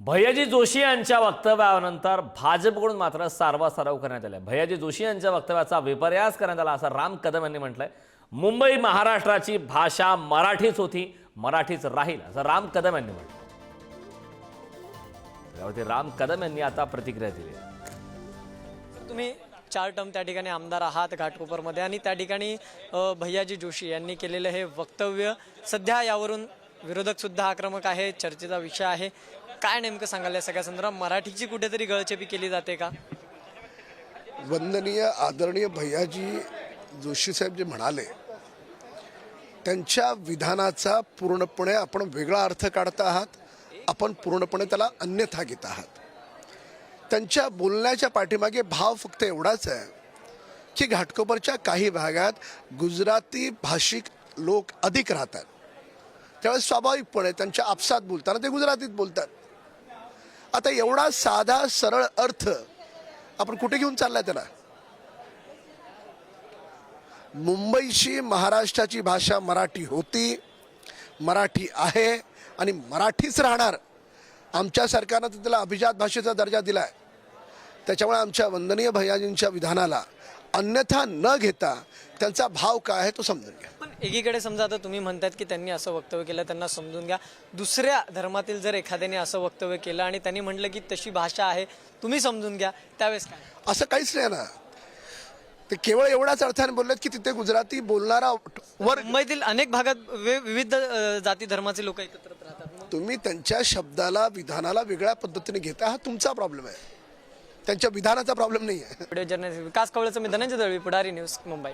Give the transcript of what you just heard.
भैयाजी जोशी यांच्या वक्तव्यानंतर भाजपकडून मात्र सारवासारव करण्यात आला। भैयाजी जोशी यांच्या वक्तव्याचा विपर्यास करण्यात आला असं राम कदम यांनी म्हटलंय। मुंबई महाराष्ट्राची भाषा मराठीच होती, मराठीच राहील असं राम कदम यांनी म्हटलं। त्यावरती राम कदम यांनी आता प्रतिक्रिया दिली। तुम्ही 4 टर्म त्या ठिकाणी आमदार आहात घाटकोपरमध्ये आणि त्या ठिकाणी भैयाजी जोशी यांनी केलेलं हे वक्तव्य सध्या यावरून विरोधक सुद्धा आक्रमक आहे, चर्चेचा विषय आहे। काय नेमकं सांगाल या सगळ्या संदर्भात? मराठीची कुठेतरी गळचेपी केली जाते का? वंदनीय आदरणीय भैयाजी जोशी साहेब जे म्हणाले त्यांच्या विधानाचा पूर्णपणे आपण वेगळा अर्थ काढत आहात, आपण पूर्णपणे त्याला अन्यथा घेत आहात। त्यांच्या बोलण्याच्या पाठीमागे भाव फक्त एवढाच आहे की घाटकोपरच्या काही भागात गुजराती भाषिक लोक अधिक राहतात, त्यावेळेस स्वाभाविकपणे त्यांच्या आपसात बोलताना ते गुजरातीत बोलतात। आता एवढा साधा सरळ अर्थ आपण कुठे घेऊन चाललाय त्याला? मुंबईची महाराष्ट्राची भाषा मराठी होती, मराठी आहे आणि मराठीच राहणार। आमच्या सरकारनं तर त्याला अभिजात भाषेचा दर्जा दिलाय। त्याच्यामुळे आमच्या वंदनीय भैयाजींच्या विधानाला अन्यथा न घेता त्यांचा भाव काय आहे तो समजून घ्या। पण एकीकडे समजा आता तुम्ही म्हणतात की त्यांनी असं वक्तव्य केलं, त्यांना समजून घ्या। दुसऱ्या धर्मातील जर एखाद्याने असं वक्तव्य केलं आणि त्यांनी म्हटलं की तशी भाषा आहे, तुम्ही समजून घ्या, त्यावेळेस काय? असं काहीच नाही ना। ते केवळ एवढाच अर्थाने बोललेत की तिथे गुजराती बोलणारा वर्ग, मुंबईतील अनेक भागात विविध जाती धर्माचे लोक एकत्र राहतात। तुम्ही त्यांच्या शब्दाला विधानाला वेगळ्या पद्धतीने घेता, हा तुमचा प्रॉब्लेम आहे, त्यांच्या विधानाचा प्रॉब्लेम नाही आहे। व्हिडिओ जर्नलिस्ट विकास कवळेचं मी धनंजय दळवी, पुढारी न्यूज, मुंबई।